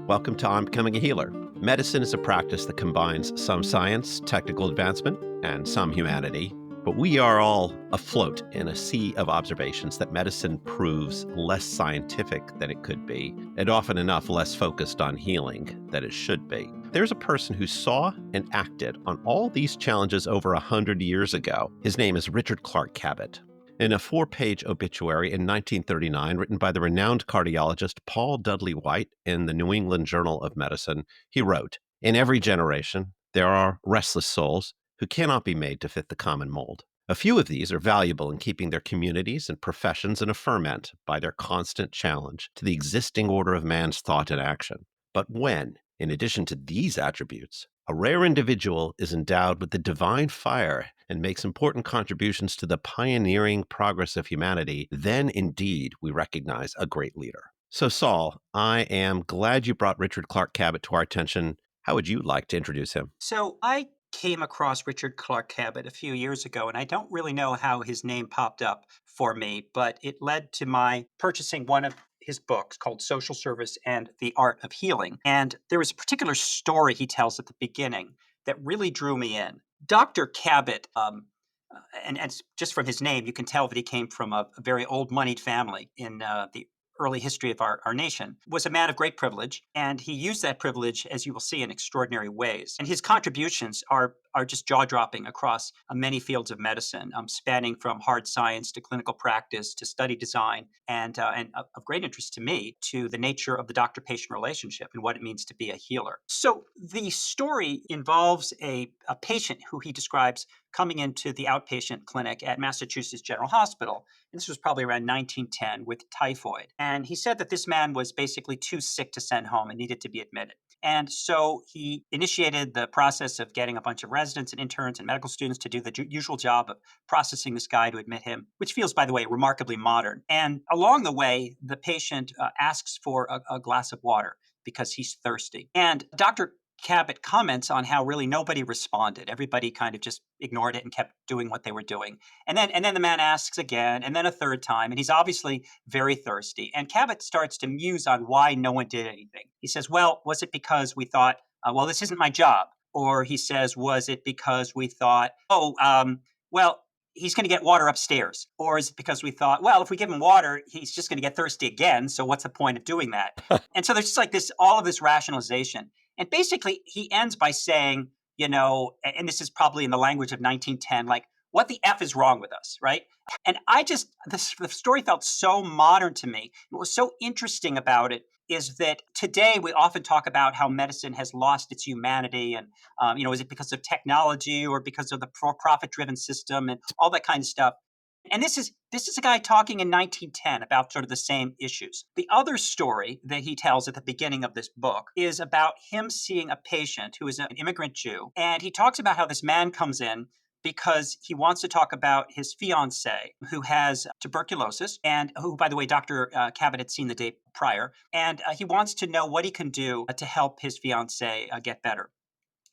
Welcome to I'm Becoming a Healer. Medicine is a practice that combines some science, technical advancement, and some humanity. But we are all afloat in a sea of observations that medicine proves less scientific than it could be, and often enough less focused on healing than it should be. There's a person who saw and acted on all these challenges over 100 years ago. His name is Richard Clarke Cabot. In a 4-page obituary in 1939, written by the renowned cardiologist Paul Dudley White in the New England Journal of Medicine, he wrote, "In every generation, there are restless souls who cannot be made to fit the common mold. A few of these are valuable in keeping their communities and professions in a ferment by their constant challenge to the existing order of man's thought and action. But when, in addition to these attributes, a rare individual is endowed with the divine fire and makes important contributions to the pioneering progress of humanity, then indeed we recognize a great leader." So, Saul, I am glad you brought Richard Clarke Cabot to our attention. How would you like to introduce him? So I came across Richard Clarke Cabot a few years ago, and I don't really know how his name popped up for me, but it led to my purchasing one of his books called Social Service and the Art of Healing. And there was a particular story he tells at the beginning that really drew me in. Dr. Cabot, and just from his name, you can tell that he came from a very old moneyed family in the early history of our nation, was a man of great privilege, and he used that privilege, as you will see, in extraordinary ways. And his contributions are just jaw-dropping across many fields of medicine, spanning from hard science to clinical practice to study design, and of great interest to me, to the nature of the doctor-patient relationship and what it means to be a healer. So the story involves a patient who he describes coming into the outpatient clinic at Massachusetts General Hospital. And this was probably around 1910 with typhoid. And he said that this man was basically too sick to send home and needed to be admitted. And so he initiated the process of getting a bunch of residents and interns and medical students to do the usual job of processing this guy to admit him, which feels, by the way, remarkably modern. And along the way, the patient asks for a glass of water because he's thirsty. And Dr. Cabot comments on how really nobody responded. Everybody kind of just ignored it and kept doing what they were doing. And then the man asks again, and then a third time, and he's obviously very thirsty. And Cabot starts to muse on why no one did anything. He says, "Well, was it because we thought, well, this isn't my job?" Or he says, "Was it because we thought, well, he's going to get water upstairs?" Or is it because we thought, well, if we give him water, he's just going to get thirsty again. So what's the point of doing that? And so there's just like all of this rationalization. And basically, he ends by saying, and this is probably in the language of 1910, like, what the F is wrong with us, right? And the story felt so modern to me. What was so interesting about it is that today we often talk about how medicine has lost its humanity. And, is it because of technology or because of the profit driven system and all that kind of stuff? And this is a guy talking in 1910 about sort of the same issues. The other story that he tells at the beginning of this book is about him seeing a patient who is an immigrant Jew. And he talks about how this man comes in because he wants to talk about his fiancee who has tuberculosis and who, by the way, Dr. Cabot had seen the day prior. And he wants to know what he can do to help his fiancee get better.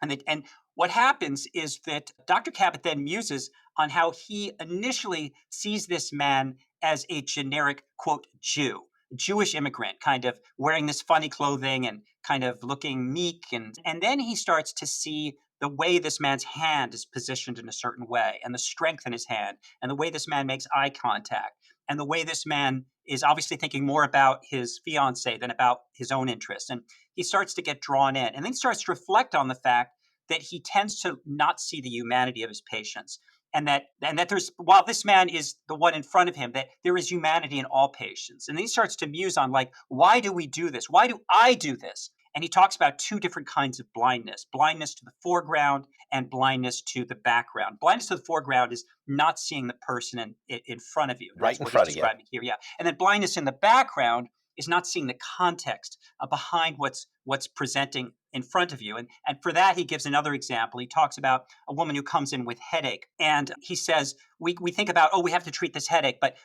And what happens is that Dr. Cabot then muses on how he initially sees this man as a generic, quote, Jew, Jewish immigrant, kind of wearing this funny clothing and kind of looking meek. And then he starts to see the way this man's hand is positioned in a certain way, and the strength in his hand, and the way this man makes eye contact, and the way this man is obviously thinking more about his fiancee than about his own interests. And he starts to get drawn in, and then starts to reflect on the fact that he tends to not see the humanity of his patients. And that there's, while this man is the one in front of him, that there is humanity in all patients. And then he starts to muse on, like, why do we do this? Why do I do this? And he talks about two different kinds of blindness to the foreground and blindness to the background. Blindness to the foreground is not seeing the person in front of you. Right That's in what he's front of you. describing here. Yeah. And then blindness in the background is not seeing the context behind what's presenting in front of you. And for that, he gives another example. He talks about a woman who comes in with headache. And he says, we think about, we have to treat this headache. But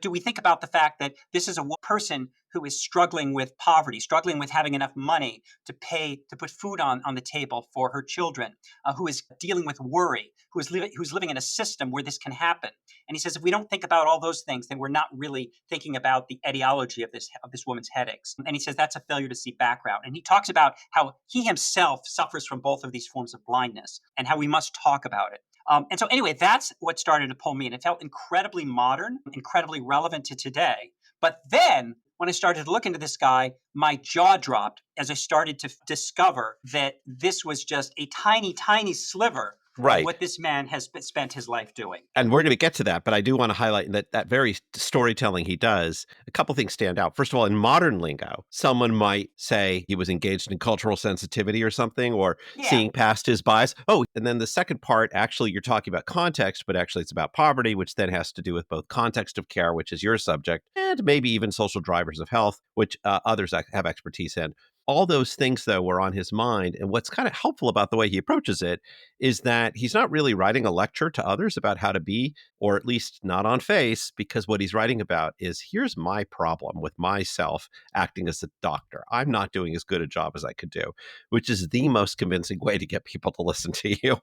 do we think about the fact that this is a person who is struggling with poverty, struggling with having enough money to pay to put food on the table for her children, who is dealing with worry, who's living in a system where this can happen. And he says, if we don't think about all those things, then we're not really thinking about the etiology of this woman's headaches. And he says that's a failure to see background. And he talks about how he himself suffers from both of these forms of blindness and how we must talk about it. And so, anyway, that's what started to pull me in. It felt incredibly modern, incredibly relevant to today. But then, when I started to look into this guy, my jaw dropped as I started to discover that this was just a tiny, tiny sliver of Right. what this man has spent his life doing. And we're going to get to that, but I do want to highlight that very storytelling he does. A couple things stand out. First of all, in modern lingo, someone might say he was engaged in cultural sensitivity or something, or Yeah. seeing past his bias. Oh, and then the second part, actually, you're talking about context, but actually it's about poverty, which then has to do with both context of care, which is your subject, and maybe even social drivers of health, which others have expertise in. All those things, though, were on his mind. And what's kind of helpful about the way he approaches it is that he's not really writing a lecture to others about how to be, or at least not on face, because what he's writing about is, here's my problem with myself acting as a doctor. I'm not doing as good a job as I could do, which is the most convincing way to get people to listen to you.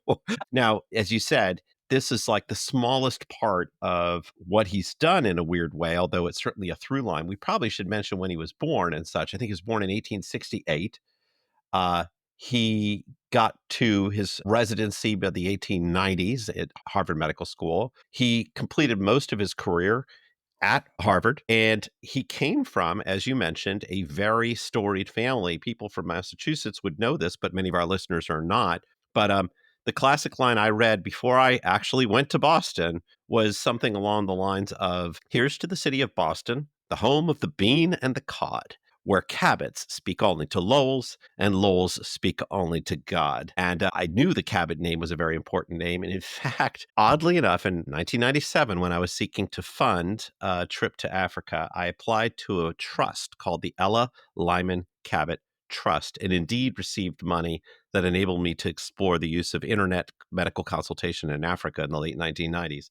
Now, as you said, this is like the smallest part of what he's done in a weird way, although it's certainly a through line. We probably should mention when he was born and such. I think he was born in 1868. Uh, he got to his residency by the 1890s at Harvard Medical School. He completed most of his career at Harvard, and he came from, as you mentioned, a very storied family. People from Massachusetts would know this, but many of our listeners are not. But the classic line I read before I actually went to Boston was something along the lines of, here's to the city of Boston, the home of the bean and the cod, where Cabots speak only to Lowells and Lowells speak only to God. And I knew the Cabot name was a very important name. And in fact, oddly enough, in 1997, when I was seeking to fund a trip to Africa, I applied to a trust called the Ella Lyman Cabot Trust, and indeed received money that enabled me to explore the use of internet medical consultation in Africa in the late 1990s.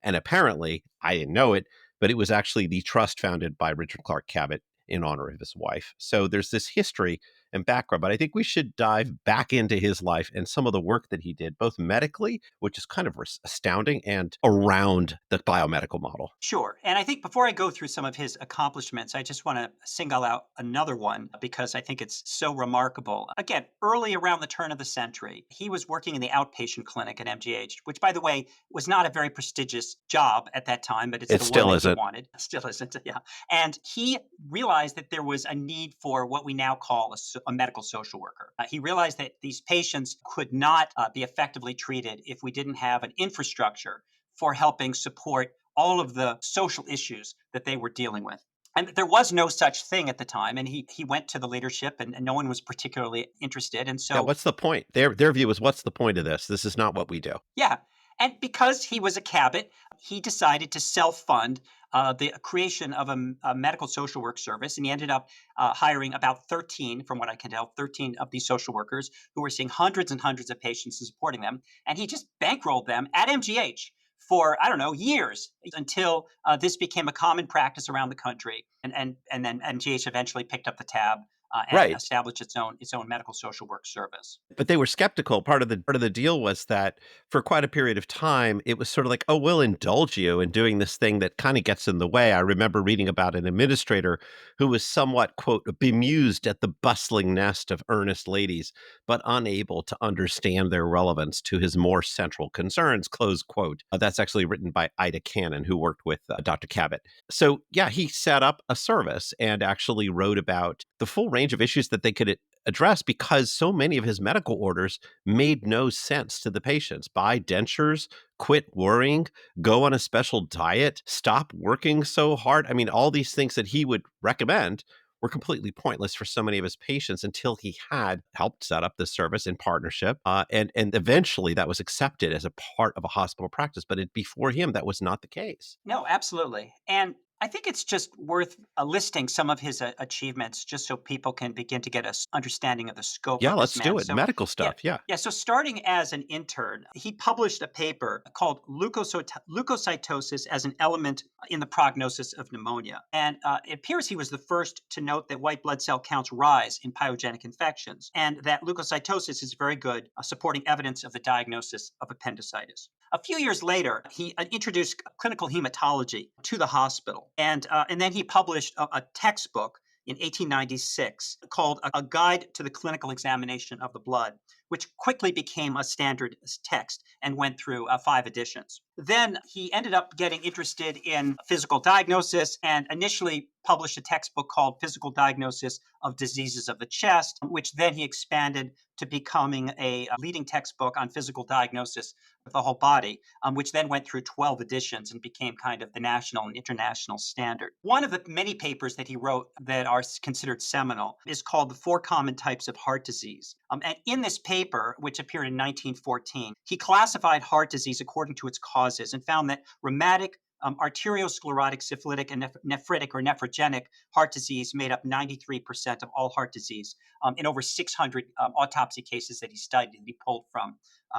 And apparently, I didn't know it, but it was actually the trust founded by Richard Clarke Cabot in honor of his wife. So there's this history and background, but I think we should dive back into his life and some of the work that he did, both medically, which is kind of astounding, and around the biomedical model. Sure. And I think before I go through some of his accomplishments, I just want to single out another one because I think it's so remarkable. Again, early around the turn of the century, he was working in the outpatient clinic at MGH, which, by the way, was not a very prestigious job at that time, but it's It the one still that he isn't. wanted. Still isn't. Yeah. And he realized that there was a need for what we now call a medical social worker. He realized that these patients could not be effectively treated if we didn't have an infrastructure for helping support all of the social issues that they were dealing with. And there was no such thing at the time. And he went to the leadership, and no one was particularly interested. And Yeah, so, what's the point? Their view is, what's the point of this? This is not what we do. yeah. And because he was a Cabot, he decided to self fund the creation of a medical social work service. And he ended up hiring about 13, from what I can tell, 13 of these social workers who were seeing hundreds and hundreds of patients and supporting them. And he just bankrolled them at MGH for, I don't know, years until this became a common practice around the country. And then MGH eventually picked up the tab and Right. established its own medical social work service. But they were skeptical. Part of the deal was that for quite a period of time, it was sort of like, oh, we'll indulge you in doing this thing that kind of gets in the way. I remember reading about an administrator who was somewhat, quote, bemused at the bustling nest of earnest ladies, but unable to understand their relevance to his more central concerns, close quote. That's actually written by Ida Cannon, who worked with Dr. Cabot. So, yeah, he set up a service and actually wrote about the full range of issues that they could address, because so many of his medical orders made no sense to the patients. Buy dentures, quit worrying, go on a special diet, stop working so hard. I mean, all these things that he would recommend were completely pointless for so many of his patients until he had helped set up the service in partnership. And eventually that was accepted as a part of a hospital practice. But before him, that was not the case. No, absolutely. And I think it's just worth listing some of his achievements just so people can begin to get an understanding of the scope Yeah, of this let's man. do it. So, Medical yeah. stuff. Yeah. Yeah, so starting as an intern, he published a paper called Leukocytosis as an Element in the Prognosis of Pneumonia. And it appears he was the first to note that white blood cell counts rise in pyogenic infections, and that leukocytosis is very good supporting evidence of the diagnosis of appendicitis. A few years later, he introduced clinical hematology to the hospital, and then he published a textbook in 1896 called A Guide to the Clinical Examination of the Blood, which quickly became a standard text and went through 5 editions. Then he ended up getting interested in physical diagnosis and initially published a textbook called Physical Diagnosis of Diseases of the Chest, which then he expanded to becoming a leading textbook on physical diagnosis of the whole body, which then went through 12 editions and became kind of the national and international standard. One of the many papers that he wrote that are considered seminal is called The Four Common Types of Heart Disease. And in this paper, which appeared in 1914, he classified heart disease according to its causes and found that rheumatic, arteriosclerotic, syphilitic, and nephritic or nephrogenic heart disease made up 93% of all heart disease in over 600 autopsy cases that he studied and he pulled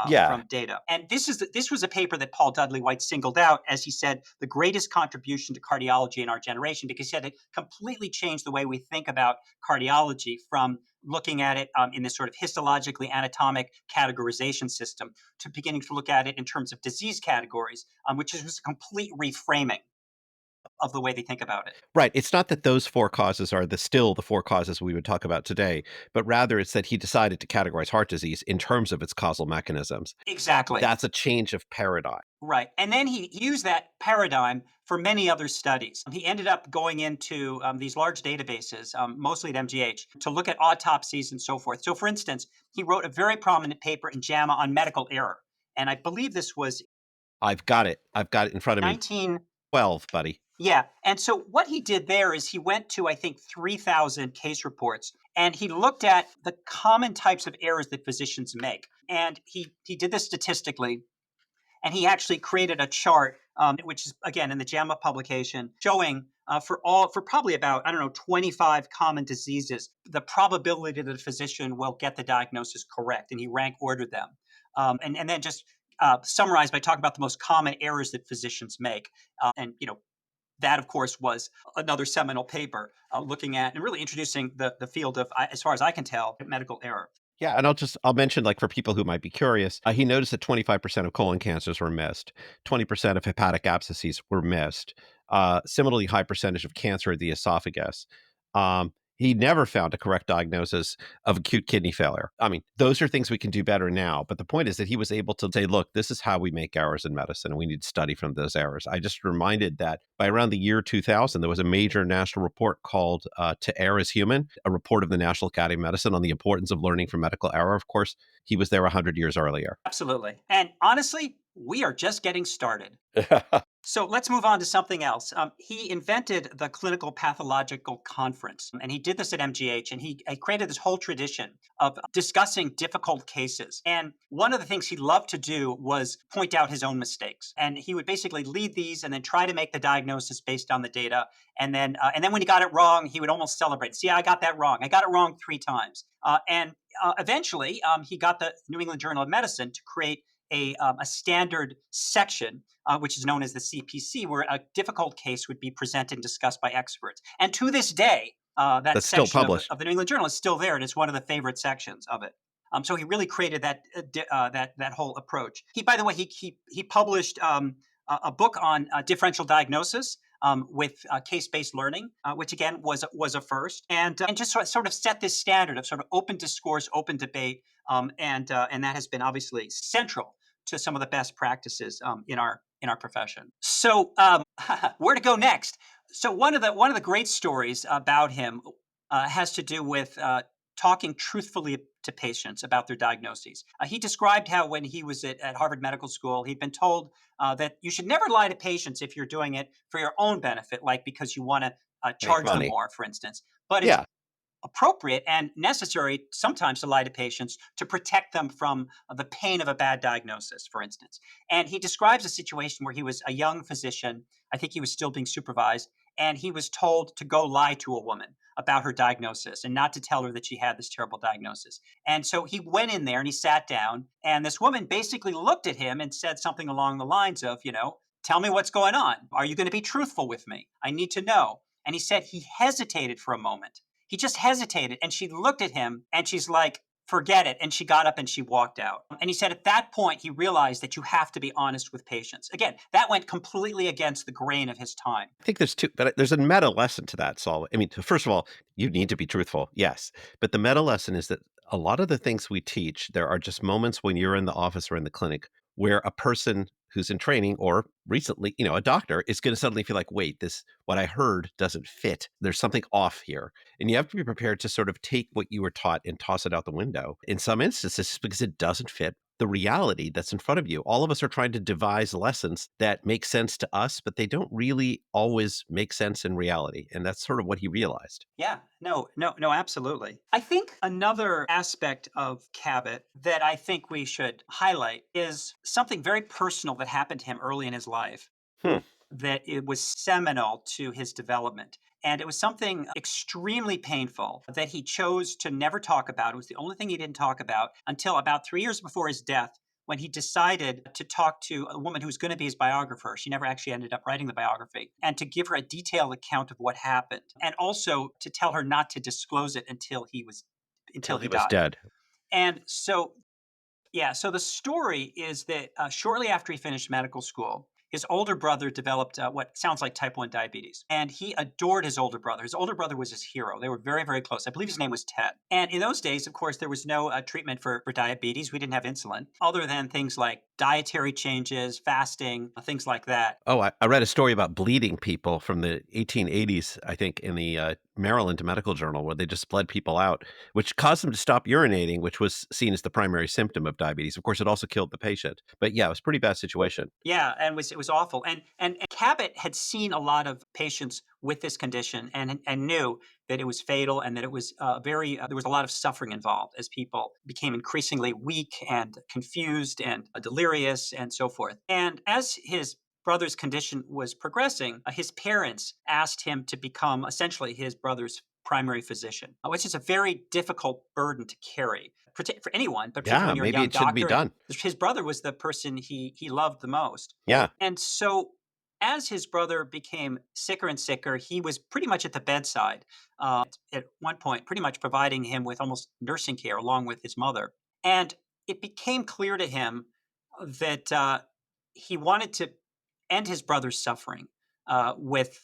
Yeah. from data. And this was a paper that Paul Dudley White singled out as, he said, the greatest contribution to cardiology in our generation, because he said it completely changed the way we think about cardiology from looking at it in this sort of histologically anatomic categorization system to beginning to look at it in terms of disease categories, which is a complete reframing of the way they think about it. Right. It's not that those four causes are still the four causes we would talk about today, but rather it's that he decided to categorize heart disease in terms of its causal mechanisms. Exactly. That's a change of paradigm. Right. And then he used that paradigm for many other studies. He ended up going into these large databases, mostly at MGH, to look at autopsies and so forth. So, for instance, he wrote a very prominent paper in JAMA on medical error. And I believe this was I've got it. I've got it in front of me. 19. 12, buddy. Yeah. And so what he did there is he went to, I think, 3,000 case reports and he looked at the common types of errors that physicians make. And he did this statistically. And he actually created a chart, which is again in the JAMA publication, showing for probably about, I don't know, 25 common diseases, the probability that a physician will get the diagnosis correct, and he rank ordered them, and then just summarized by talking about the most common errors that physicians make, and that, of course, was another seminal paper looking at and really introducing the field of, as far as I can tell, medical error. Yeah, and I'll mention, like, for people who might be curious, he noticed that 25% of colon cancers were missed, 20% of hepatic abscesses were missed, similarly high percentage of cancer of the esophagus. He never found a correct diagnosis of acute kidney failure. I mean, those are things we can do better now, but the point is that he was able to say, look, this is how we make errors in medicine, and we need to study from those errors. I just reminded that by around the year 2000, there was a major national report called To Err is Human, a report of the National Academy of Medicine on the importance of learning from medical error. Of course, he was there 100 years earlier. Absolutely. And honestly, we are just getting started. So let's move on to something else. He invented the clinical pathological conference, and he did this at MGH, and he created this whole tradition of discussing difficult cases. And one of the things he loved to do was point out his own mistakes, and he would basically lead these and then try to make the diagnosis based on the data. And then when he got it wrong, he would almost celebrate. See, I got that wrong. I got it wrong 3 times. Eventually, he got the New England Journal of Medicine to create a standard section, which is known as the CPC, where a difficult case would be presented and discussed by experts. And to this day, that That's still section published. of the New England Journal is still there, and it's one of the favorite sections of it. So he really created that whole approach. By the way, he published a book on differential diagnosis. With case-based learning, which again was a first, and just sort of set this standard of sort of open discourse, open debate, and that has been obviously central to some of the best practices in our profession. So where to go next? So one of the great stories about him has to do with talking truthfully to patients about their diagnoses. He described how when he was at Harvard Medical School, he'd been told that you should never lie to patients if you're doing it for your own benefit, like because you want to Make charge them money. more, for instance. But it's Yeah. appropriate and necessary sometimes to lie to patients to protect them from the pain of a bad diagnosis, for instance. And he describes a situation where he was a young physician. I think he was still being supervised. and he was told to go lie to a woman about her diagnosis and not to tell her that she had this terrible diagnosis. And so he went in there and he sat down, and this woman basically looked at him and said something along the lines of, tell me what's going on. Are you going to be truthful with me? I need to know. And he said he hesitated for a moment. He just hesitated. And she looked at him and she's like, forget it. And she got up and she walked out. And he said at that point, he realized that you have to be honest with patients. Again, that went completely against the grain of his time. I think there's a meta lesson to that, Saul. I mean, first of all, you need to be truthful, yes. But the meta lesson is that a lot of the things we teach, there are just moments when you're in the office or in the clinic where a person who's in training or recently, a doctor is going to suddenly feel like, wait, what I heard doesn't fit. There's something off here. And you have to be prepared to sort of take what you were taught and toss it out the window in some instances because it doesn't fit the reality that's in front of you. All of us are trying to devise lessons that make sense to us, but they don't really always make sense in reality. And that's sort of what he realized. Yeah, no, absolutely. I think another aspect of Cabot that I think we should highlight is something very personal that happened to him early in his life Hmm. that it was seminal to his development. And it was something extremely painful that he chose to never talk about. It was the only thing he didn't talk about until about 3 years before his death, when he decided to talk to a woman who was going to be his biographer. She never actually ended up writing the biography, and to give her a detailed account of what happened, and also to tell her not to disclose it until Till he he was died. dead. And so yeah, so the story is that shortly after he finished medical school, his older brother developed what sounds like type 1 diabetes. And he adored his older brother. His older brother was his hero. They were very, very close. I believe his name was Ted. And in those days, of course, there was no treatment for diabetes. We didn't have insulin, other than things like dietary changes, fasting, things like that. Oh, I read a story about bleeding people from the 1880s, I think, in the Maryland Medical Journal, where they just bled people out, which caused them to stop urinating, which was seen as the primary symptom of diabetes. Of course, it also killed the patient. But yeah, it was a pretty bad situation. Yeah, and it was awful. And Cabot had seen a lot of patients with this condition and knew that it was fatal and that it was there was a lot of suffering involved as people became increasingly weak and confused and delirious and so forth. And as his brother's condition was progressing, his parents asked him to become essentially his brother's primary physician, which is a very difficult burden to carry for anyone, but particularly Yeah, when you're a maybe young it shouldn't be doctor. And done. his brother was the person he loved the most. Yeah. And so as his brother became sicker and sicker, he was pretty much at the bedside at one point, pretty much providing him with almost nursing care along with his mother. And it became clear to him that he wanted to end his brother's suffering with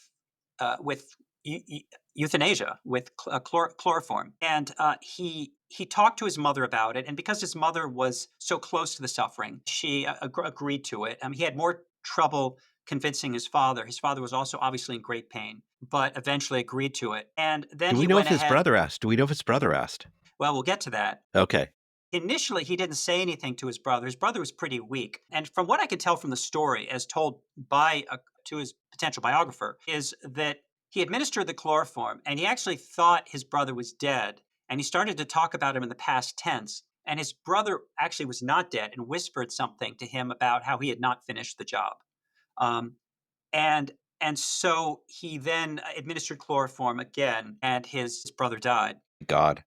euthanasia, with chloroform. And he talked to his mother about it, and because his mother was so close to the suffering, she agreed to it. He had more trouble convincing his father. His father was also obviously in great pain, but eventually agreed to it. And then Do we he know went if his ahead. brother asked? Do we know if his brother asked? Well, we'll get to that. Okay. Initially, he didn't say anything to his brother. His brother was pretty weak. And from what I could tell from the story, as told to his potential biographer, is that he administered the chloroform and he actually thought his brother was dead. And he started to talk about him in the past tense. And his brother actually was not dead and whispered something to him about how he had not finished the job. Um, and and so he then administered chloroform again, and his brother died. God.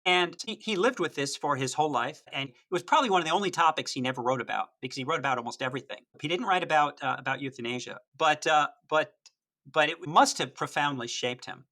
And he lived with this for his whole life, and it was probably one of the only topics he never wrote about because he wrote about almost everything. He didn't write about euthanasia, but it must have profoundly shaped him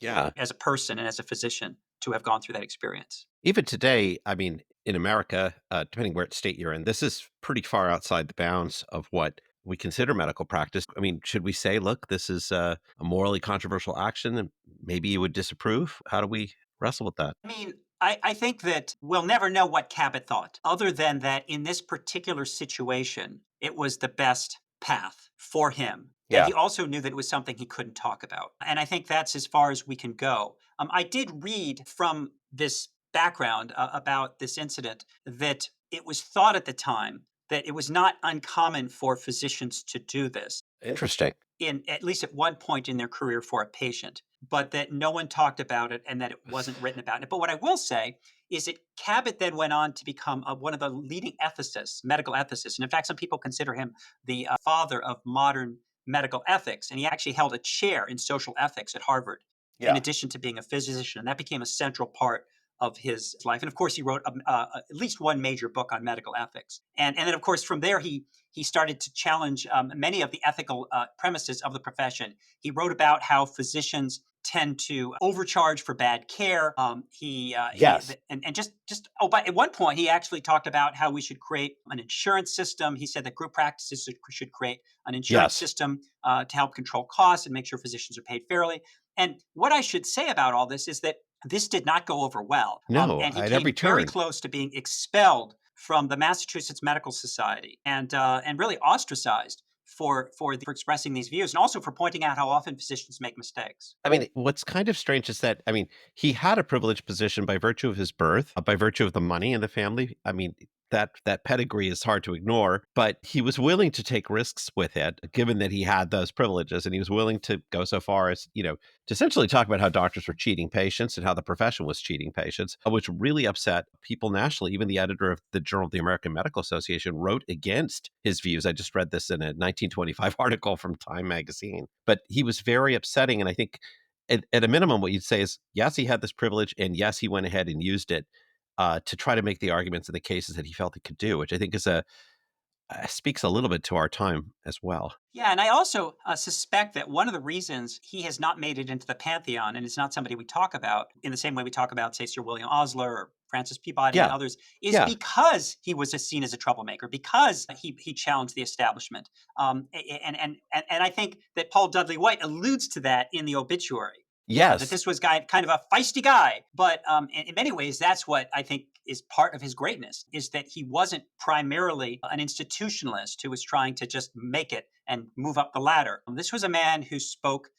Yeah. as a person and as a physician to have gone through that experience. Even today, I mean, in America, depending where state you're in, this is pretty far outside the bounds of what we consider medical practice. I mean, should we say, look, this is a morally controversial action and maybe you would disapprove? How do we wrestle with that? I mean, I think that we'll never know what Cabot thought, other than that in this particular situation, it was the best path for him. And Yeah. he also knew that it was something he couldn't talk about. And I think that's as far as we can go. I did read from this background about this incident that it was thought at the time that it was not uncommon for physicians to do this Interesting. in at least at one point in their career for a patient, but that no one talked about it and that it wasn't written about it. But what I will say is that Cabot then went on to become one of the leading ethicists, medical ethicists. And in fact, some people consider him the father of modern medical ethics, and he actually held a chair in social ethics at Harvard, in Yeah. addition to being a physician. And that became a central part of his life. And of course, he wrote at least one major book on medical ethics. And then, of course, from there, he started to challenge many of the ethical premises of the profession. He wrote about how physicians tend to overcharge for bad care. Yes. And just oh, but at one point he actually talked about how we should create an insurance system. He said that group practices should create an insurance Yes. system to help control costs and make sure physicians are paid fairly. And what I should say about all this is that this did not go over well, No, and he at every came very turn. close to being expelled from the Massachusetts Medical Society, and really ostracized for expressing these views, and also for pointing out how often physicians make mistakes. I mean, what's kind of strange is that, I mean, he had a privileged position by virtue of his birth, by virtue of the money in the family. I mean, that pedigree is hard to ignore, but he was willing to take risks with it, given that he had those privileges, and he was willing to go so far as, to essentially talk about how doctors were cheating patients and how the profession was cheating patients, which really upset people nationally. Even the editor of the Journal of the American Medical Association wrote against his views. I just read this in a 1925 article from Time magazine, but he was very upsetting, and I think at a minimum, what you'd say is, yes, he had this privilege, and yes, he went ahead and used it to try to make the arguments in the cases that he felt he could do, which I think is speaks a little bit to our time as well. Yeah, and I also suspect that one of the reasons he has not made it into the pantheon, and it's not somebody we talk about in the same way we talk about, say, Sir William Osler or Francis Peabody and Yeah, others, is yeah, because he was seen as a troublemaker, because he challenged the establishment. And I think that Paul Dudley White alludes to that in the obituary. That yes, this was kind of a feisty guy, but in many ways, that's what I think is part of his greatness, is that he wasn't primarily an institutionalist who was trying to just make it and move up the ladder. This was a man who spoke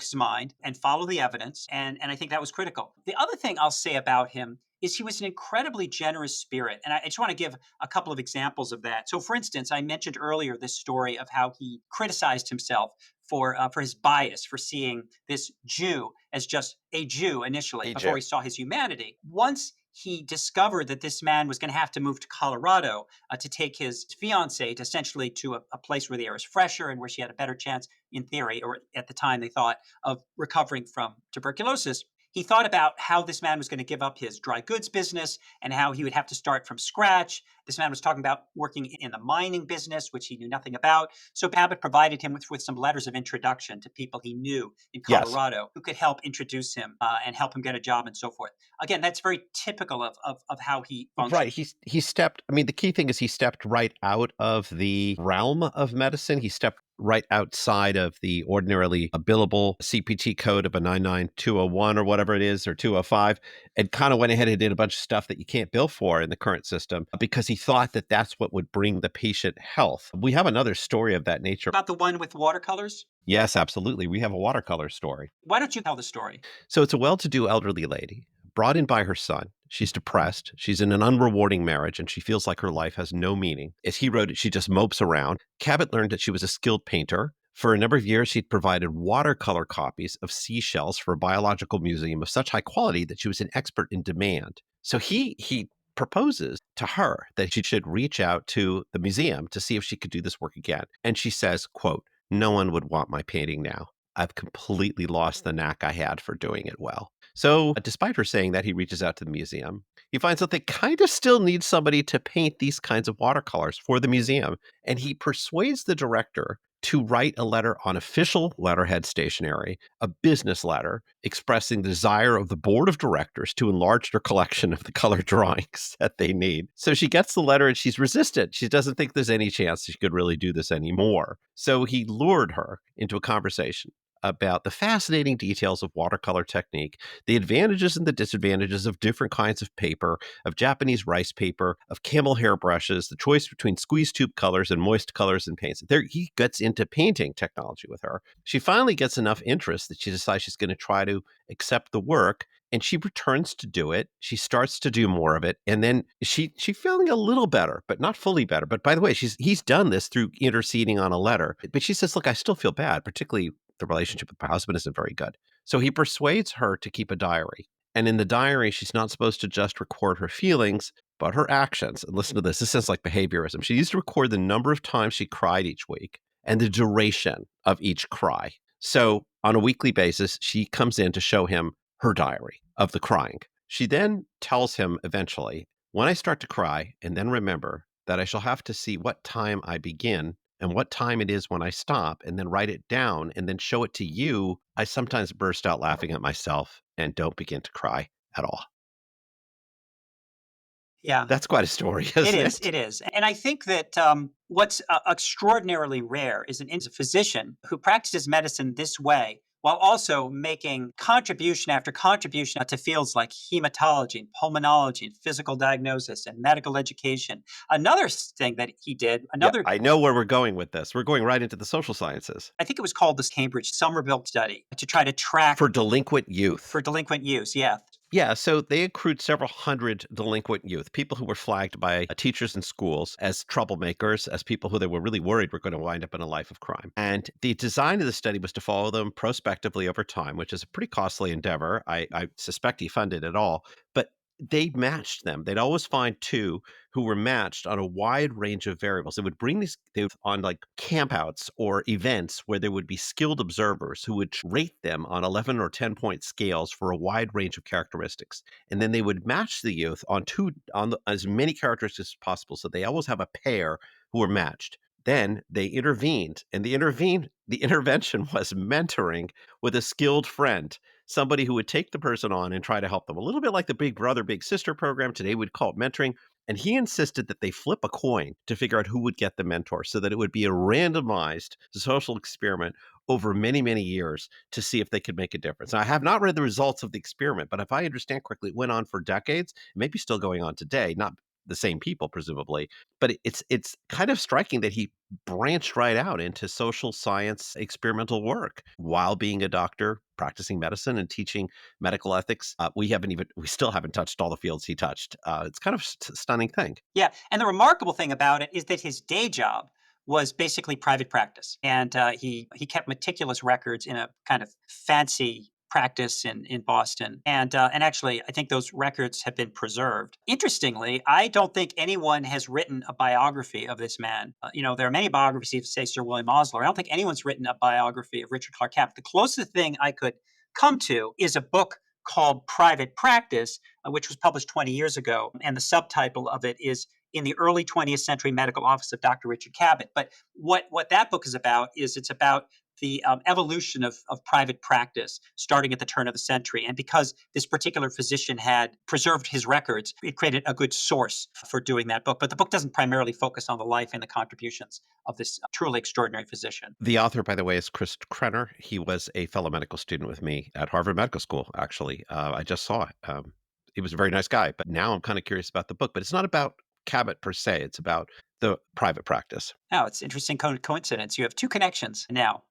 his mind and followed the evidence, and I think that was critical. The other thing I'll say about him is he was an incredibly generous spirit, and I just want to give a couple of examples of that. So, for instance, I mentioned earlier this story of how he criticized himself for his bias, for seeing this Jew as just a Jew initially before he Egypt. saw his humanity. Once he discovered that this man was going to have to move to Colorado to take his fiancee to essentially to a place where the air is fresher and where she had a better chance, in theory, or at the time they thought, of recovering from tuberculosis. He thought about how this man was going to give up his dry goods business and how he would have to start from scratch. This man was talking about working in the mining business, which he knew nothing about. So Babbitt provided him with some letters of introduction to people he knew in Yes. Colorado who could help introduce him and help him get a job and so forth. Again, that's very typical of how he Right. functioned. He stepped, I mean, the key thing is he stepped right out of the realm of medicine. He stepped right outside of the ordinarily billable CPT code of a 99201 or whatever it is, or 205, and kind of went ahead and did a bunch of stuff that you can't bill for in the current system because he thought that that's what would bring the patient health. We have another story of that nature. About the one with watercolors? Yes, absolutely. We have a watercolor story. Why don't you tell the story? So it's a well-to-do elderly lady brought in by her son. She's depressed. She's in an unrewarding marriage, and she feels like her life has no meaning. As he wrote it, she just mopes around. Cabot learned that she was a skilled painter. For a number of years, she'd provided watercolor copies of seashells for a biological museum of such high quality that she was an expert in demand. So he proposes to her that she should reach out to the museum to see if she could do this work again. And she says, quote, "No one would want my painting now. I've completely lost the knack I had for doing it well." So, despite her saying that, he reaches out to the museum. He finds out they kind of still need somebody to paint these kinds of watercolors for the museum. And he persuades the director to write a letter on official letterhead stationery, a business letter expressing the desire of the board of directors to enlarge their collection of the color drawings that they need. So she gets the letter and she's resistant. She doesn't think there's any chance she could really do this anymore. So he lured her into a conversation about the fascinating details of watercolor technique, the advantages and the disadvantages of different kinds of paper, of Japanese rice paper, of camel hair brushes, the choice between squeeze tube colors and moist colors and paints. There, he gets into painting technology with her. She finally gets enough interest that she decides she's going to try to accept the work, and she returns to do it. She starts to do more of it, and then she feeling a little better, but not fully better. But by the way, he's done this through interceding on a letter. But she says, "Look, I still feel bad, particularly the relationship with my husband isn't very good." So he persuades her to keep a diary. And in the diary, she's not supposed to just record her feelings, but her actions. And listen to this. This sounds like behaviorism. She used to record the number of times she cried each week and the duration of each cry. So on a weekly basis, she comes in to show him her diary of the crying. She then tells him eventually, when I start to cry, and then remember that I shall have to see what time I begin and what time it is when I stop, and then write it down and then show it to you, I sometimes burst out laughing at myself and don't begin to cry at all. Yeah. That's quite a story, It isn't is, it? it is. And I think that what's extraordinarily rare is a physician who practices medicine this way while also making contribution after contribution to fields like hematology, and pulmonology, and physical diagnosis, and medical education. Another thing that he did, Yeah, another, I know where we're going with this. We're going right into the social sciences I think it was called this Cambridge Somerville study to try to track for delinquent youth. for delinquent use. Yeah. Yeah, so they accrued several hundred delinquent youth, people who were flagged by teachers in schools as troublemakers, as people who they were really worried were going to wind up in a life of crime. And the design of the study was to follow them prospectively over time, which is a pretty costly endeavor. I suspect he funded it all, but they matched them. They'd always find two who were matched on a wide range of variables. They would bring these they would, on like campouts or events where there would be skilled observers who would rate them on 11 or 10-point scales for a wide range of characteristics. And then they would match the youth as many characteristics as possible. So they always have a pair who are matched. Then they intervened, and the intervention was mentoring with a skilled friend, somebody who would take the person on and try to help them. A little bit like the Big Brother, Big Sister program. Today we'd call it mentoring. And he insisted that they flip a coin to figure out who would get the mentor so that it would be a randomized social experiment over many, many years to see if they could make a difference. Now, I have not read the results of the experiment, but if I understand correctly, it went on for decades, maybe still going on today, not the same people, presumably. But it's kind of striking that he branched right out into social science experimental work while being a doctor, practicing medicine and teaching medical ethics. We still haven't touched all the fields he touched. It's kind of a stunning thing. Yeah, and the remarkable thing about it is that his day job was basically private practice, and he kept meticulous records in a kind of fancy practice in Boston, and actually, I think those records have been preserved. Interestingly, I don't think anyone has written a biography of this man. There are many biographies of, say, Sir William Osler. I don't think anyone's written a biography of Richard Clarke Cabot. The closest thing I could come to is a book called Private Practice, which was published 20 years ago. And the subtitle of it is In the Early 20th Century Medical Office of Dr. Richard Cabot. But what that book is about is it's about the evolution of private practice starting at the turn of the century. And because this particular physician had preserved his records, it created a good source for doing that book. But the book doesn't primarily focus on the life and the contributions of this truly extraordinary physician. The author, by the way, is Chris Krenner. He was a fellow medical student with me at Harvard Medical School, actually. I just saw it. He was a very nice guy, but now I'm kind of curious about the book. But it's not about Cabot per se, it's about the private practice. Now, it's interesting coincidence. You have two connections now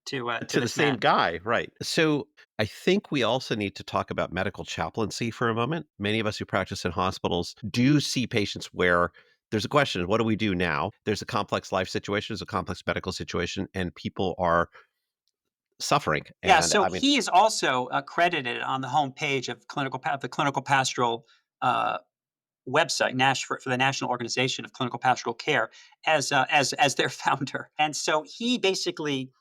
to To the this same man. guy, right. So I think we also need to talk about medical chaplaincy for a moment. Many of us who practice in hospitals do see patients where there's a question, what do we do now? There's a complex life situation, there's a complex medical situation, and people are suffering. Yeah, And so I mean, he is also credited on the homepage of the clinical pastoral uh, website, for the National Organization of Clinical Pastoral Care, as their founder. And so he basically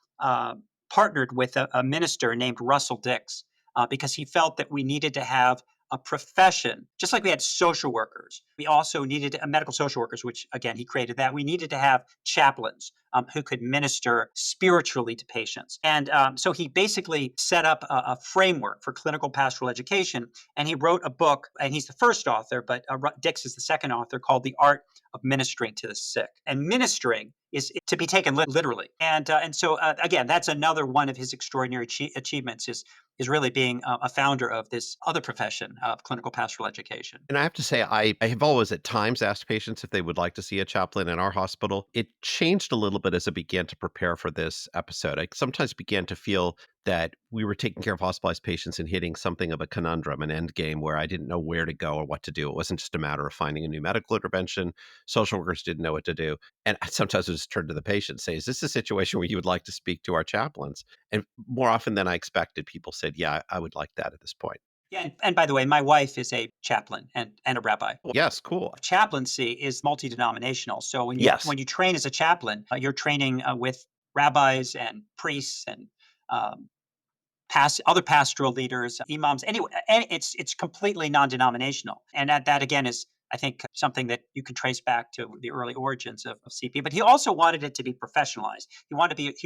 partnered with a minister named Russell Dix because he felt that we needed to have a profession, just like we had social workers. We also needed medical social workers, which again he created that. We needed to have chaplains who could minister spiritually to patients, and so he basically set up a framework for clinical pastoral education. And he wrote a book, and he's the first author, but Dix is the second author, called The Art of Ministering to the Sick. And ministering is to be taken literally. And so again, that's another one of his extraordinary achievements is really being a founder of this other profession of clinical pastoral education. and I have to say, I have always at times asked patients if they would like to see a chaplain in our hospital. It changed a little bit as I began to prepare for this episode. I sometimes began to feel that we were taking care of hospitalized patients and hitting something of a conundrum, an end game where I didn't know where to go or what to do. It wasn't just a matter of finding a new medical intervention. Social workers didn't know what to do. And I sometimes would just turn to the patient and say, is this a situation where you would like to speak to our chaplains? And more often than I expected, people said, yeah, I would like that at this point. Yeah, and by the way, my wife is a chaplain and a rabbi. Yes, cool. Chaplaincy is multi-denominational. So when you Yes. when you train as a chaplain, you're training with rabbis and priests and um, other pastoral leaders, imams. Anyway, and it's completely non-denominational, and that again is, I think, something that you can trace back to the early origins of CP. But he also wanted it to be professionalized. He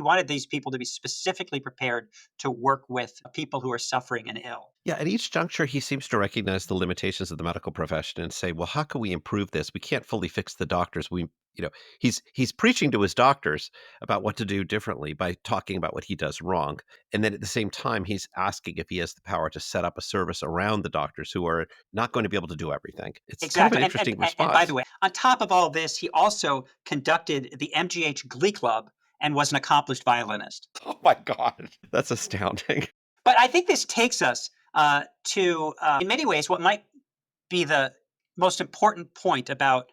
wanted these people to be specifically prepared to work with people who are suffering and ill. Yeah, at each juncture, he seems to recognize the limitations of the medical profession and say, "Well, how can we improve this? We can't fully fix the doctors. You know, he's preaching to his doctors about what to do differently by talking about what he does wrong, and then at the same time, he's asking if he has the power to set up a service around the doctors who are not going to be able to do everything." It's kind of an Exactly. interesting And by the response. way, on top of all this, he also conducted the MGH Glee Club and was an accomplished violinist. Oh my God, that's astounding. But I think this takes us to, in many ways, what might be the most important point about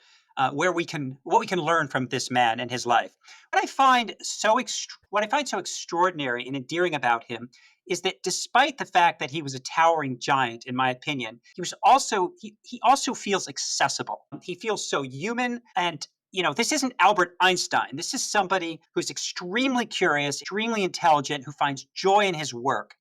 what we can learn from this man and his life. What I find so extraordinary and endearing about him is that despite the fact that he was a towering giant, in my opinion, he also feels accessible. He feels so human, and this isn't Albert Einstein. This is somebody who's extremely curious, extremely intelligent, who finds joy in his work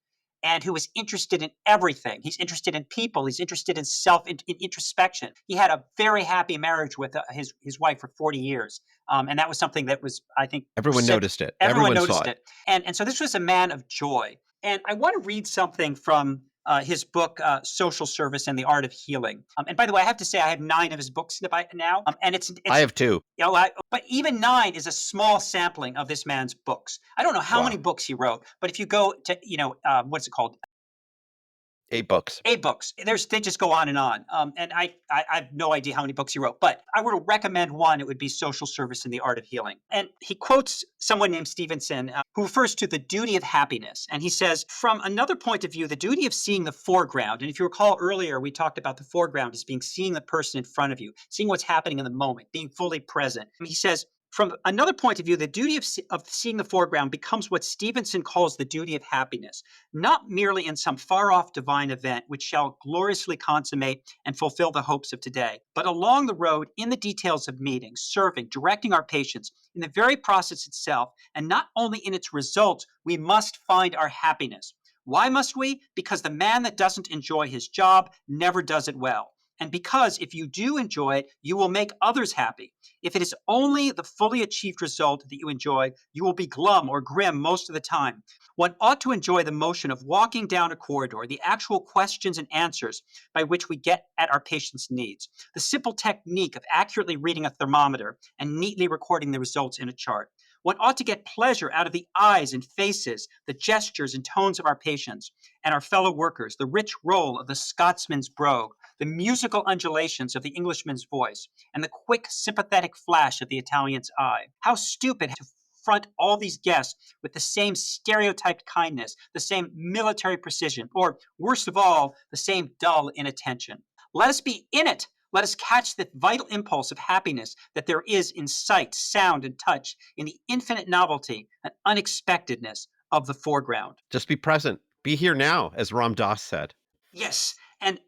and who is interested in everything. He's interested in people. He's interested in in introspection. He had a very happy marriage with his wife for 40 years, and that was something that was, I think, Everyone noticed it. everyone Everyone saw noticed it. it. And so this was a man of joy. And I want to read something from his book, Social Service and the Art of Healing. And by the way, I have to say, I have 9 of his books now, and I it's have two. but even 9 is a small sampling of this man's books. I don't know how many Wow, books he wrote, but if you go to, what's it called? 8 books. 8 books. They just go on and on. And I have no idea how many books he wrote, but I were to recommend one, it would be Social Service and the Art of Healing. And he quotes someone named Stevenson, who refers to the duty of happiness. And he says, from another point of view, the duty of seeing the foreground. And if you recall earlier, we talked about the foreground as being seeing the person in front of you, seeing what's happening in the moment, being fully present. And he says, from another point of view, the duty of seeing the foreground becomes what Stevenson calls the duty of happiness, not merely in some far off divine event which shall gloriously consummate and fulfill the hopes of today, but along the road in the details of meetings, serving, directing our patients, in the very process itself, and not only in its results, we must find our happiness. Why must we? Because the man that doesn't enjoy his job never does it well. And because if you do enjoy it, you will make others happy. If it is only the fully achieved result that you enjoy, you will be glum or grim most of the time. One ought to enjoy the motion of walking down a corridor, the actual questions and answers by which we get at our patients' needs, the simple technique of accurately reading a thermometer and neatly recording the results in a chart. One ought to get pleasure out of the eyes and faces, the gestures and tones of our patients and our fellow workers, the rich roll of the Scotsman's brogue, the musical undulations of the Englishman's voice, and the quick, sympathetic flash of the Italian's eye. How stupid to front all these guests with the same stereotyped kindness, the same military precision, or worst of all, the same dull inattention. Let us be in it. Let us catch the vital impulse of happiness that there is in sight, sound, and touch, in the infinite novelty and unexpectedness of the foreground. Just be present. Be here now, as Ram Dass said. Yes, and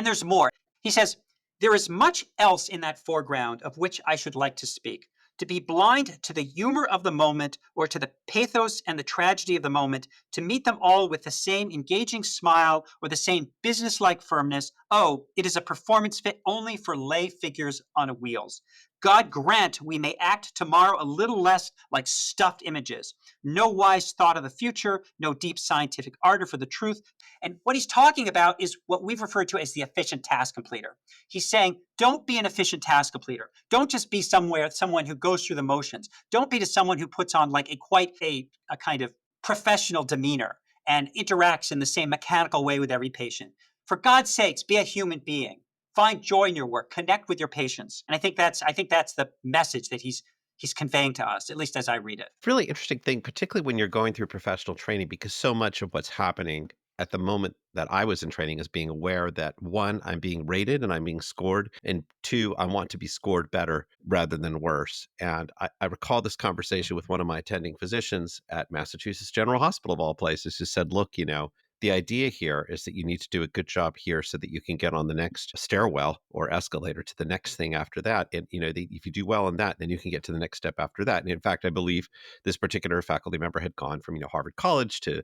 there's more. He says, there is much else in that foreground of which I should like to speak. To be blind to the humor of the moment or to the pathos and the tragedy of the moment, to meet them all with the same engaging smile or the same businesslike firmness, oh, it is a performance fit only for lay figures on wheels. God grant we may act tomorrow a little less like stuffed images. No wise thought of the future, no deep scientific ardor for the truth. And what he's talking about is what we've referred to as the efficient task completer. He's saying, don't be an efficient task completer. Don't just be someone who goes through the motions. Don't be to someone who puts on like a kind of professional demeanor and interacts in the same mechanical way with every patient. For God's sakes, be a human being. Find joy in your work. Connect with your patients. And I think that's the message that he's conveying to us, at least as I read it. Really interesting thing, particularly when you're going through professional training, because so much of what's happening at the moment that I was in training is being aware that one, I'm being rated and I'm being scored, and two, I want to be scored better rather than worse. And I recall this conversation with one of my attending physicians at Massachusetts General Hospital of all places, who said, look, The idea here is that you need to do a good job here so that you can get on the next stairwell or escalator to the next thing after that. And, if you do well in that, then you can get to the next step after that. And in fact, I believe this particular faculty member had gone from, Harvard College to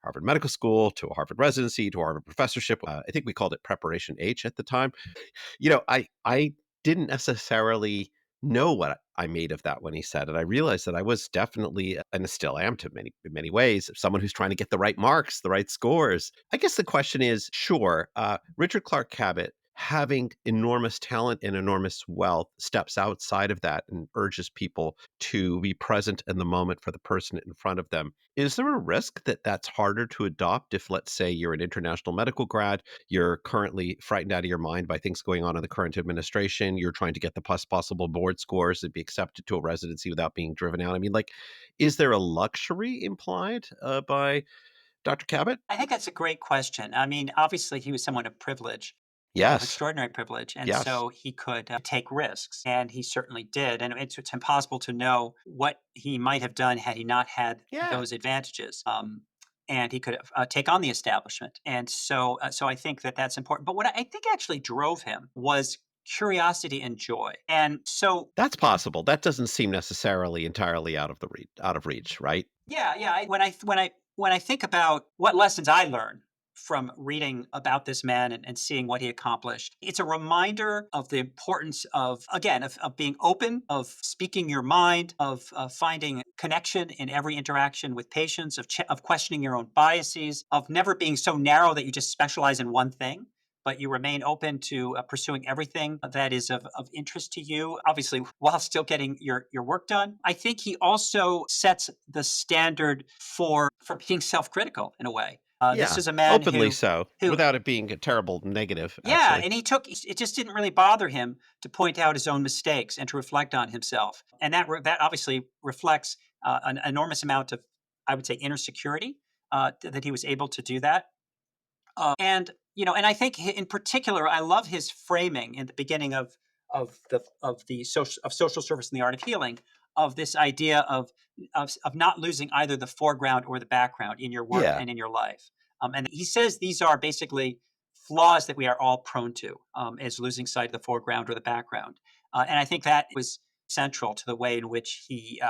Harvard Medical School to a Harvard residency to a Harvard professorship. I think we called it Preparation H at the time. I didn't necessarily know what I made of that when he said it. I realized that I was definitely, and still am to in many ways, someone who's trying to get the right marks, the right scores. I guess the question is, sure, Richard Clarke Cabot, having enormous talent and enormous wealth, steps outside of that and urges people to be present in the moment for the person in front of them. Is there a risk that that's harder to adopt if, let's say, you're an international medical grad, you're currently frightened out of your mind by things going on in the current administration, you're trying to get the best possible board scores and be accepted to a residency without being driven out? I mean, is there a luxury implied by Dr. Cabot? I think that's a great question. I mean, obviously, he was someone of privilege, of Yes. extraordinary privilege, and Yes. so he could take risks, and he certainly did. And it's impossible to know what he might have done had he not had Yeah. those advantages. And he could take on the establishment, and so I think that that's important. But what I think actually drove him was curiosity and joy, and so That's possible. That doesn't seem necessarily entirely out of reach, right? yeah, yeah. When I think about what lessons I learned from reading about this man and seeing what he accomplished, it's a reminder of the importance of, again, of being open, of speaking your mind, of finding connection in every interaction with patients, of questioning your own biases, of never being so narrow that you just specialize in one thing, but you remain open to pursuing everything that is of interest to you, obviously, while still getting your work done. I think he also sets the standard for being self-critical in a way. This Yeah, is a man openly who so, who without it being a terrible negative, yeah, actually. and it just didn't really bother him to point out his own mistakes and to reflect on himself, and that obviously reflects an enormous amount of, I would say, inner security, that he was able to do that. And I think in particular, I love his framing in the beginning of social service and the art of healing, of this idea of not losing either the foreground or the background in your work Yeah. and in your life. And he says these are basically flaws that we are all prone to, is losing sight of the foreground or the background. And I think that was central to the way in which he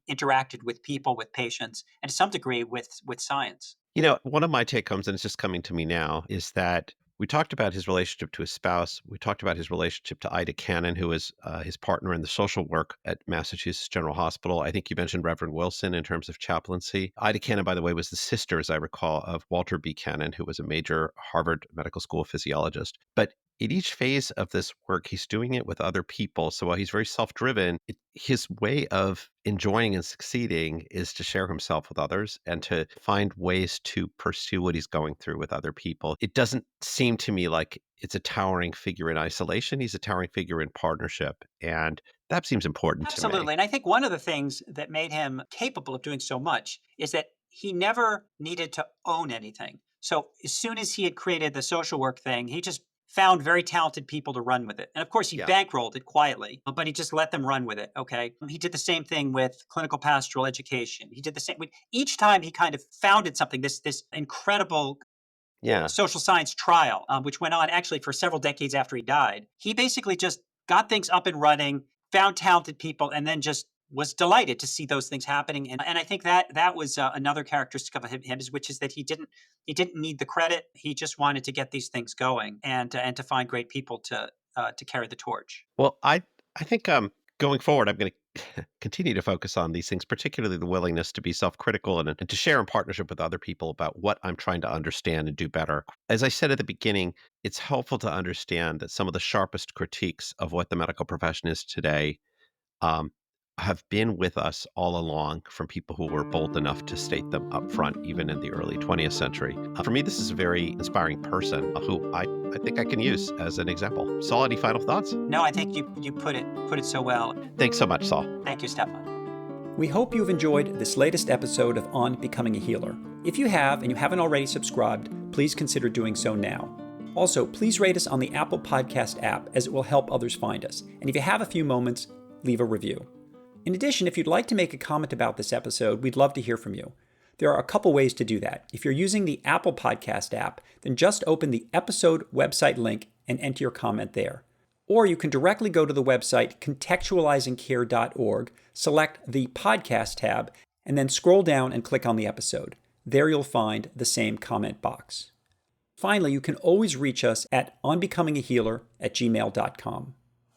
interacted with people, with patients, and to some degree with science. One of my take homes, and it's just coming to me now, is that we talked about his relationship to his spouse. We talked about his relationship to Ida Cannon, who was his partner in the social work at Massachusetts General Hospital. I think you mentioned Reverend Wilson in terms of chaplaincy. Ida Cannon, by the way, was the sister, as I recall, of Walter B. Cannon, who was a major Harvard Medical School physiologist. But in each phase of this work, he's doing it with other people. So while he's very self driven, his way of enjoying and succeeding is to share himself with others and to find ways to pursue what he's going through with other people. It doesn't seem to me like it's a towering figure in isolation. He's a towering figure in partnership. And that seems important to me. Absolutely. And I think one of the things that made him capable of doing so much is that he never needed to own anything. So as soon as he had created the social work thing, he just found very talented people to run with it. And of course, he Yeah. bankrolled it quietly, but he just let them run with it. Okay. He did the same thing with clinical pastoral education. He did the same. Each time he kind of founded something, this incredible Yeah. social science trial, which went on actually for several decades after he died. He basically just got things up and running, found talented people, and then just was delighted to see those things happening. And I think that was another characteristic of him, which is that he didn't need the credit. He just wanted to get these things going and to find great people to carry the torch. Well, I think going forward, I'm going to continue to focus on these things, particularly the willingness to be self-critical and to share in partnership with other people about what I'm trying to understand and do better. As I said at the beginning, it's helpful to understand that some of the sharpest critiques of what the medical profession is today um, have been with us all along from people who were bold enough to state them up front, even in the early 20th century. For me, this is a very inspiring person who I think I can use as an example. Saul, any final thoughts? No, I think you put it so well. Thanks so much, Saul. Thank you, Stefan. We hope you've enjoyed this latest episode of On Becoming a Healer. If you have and you haven't already subscribed, please consider doing so now. Also, please rate us on the Apple Podcast app, as it will help others find us. And if you have a few moments, leave a review. In addition, if you'd like to make a comment about this episode, we'd love to hear from you. There are a couple ways to do that. If you're using the Apple Podcast app, then just open the episode website link and enter your comment there. Or you can directly go to the website contextualizingcare.org, select the podcast tab, and then scroll down and click on the episode. There you'll find the same comment box. Finally, you can always reach us at onbecomingahealer@gmail.com.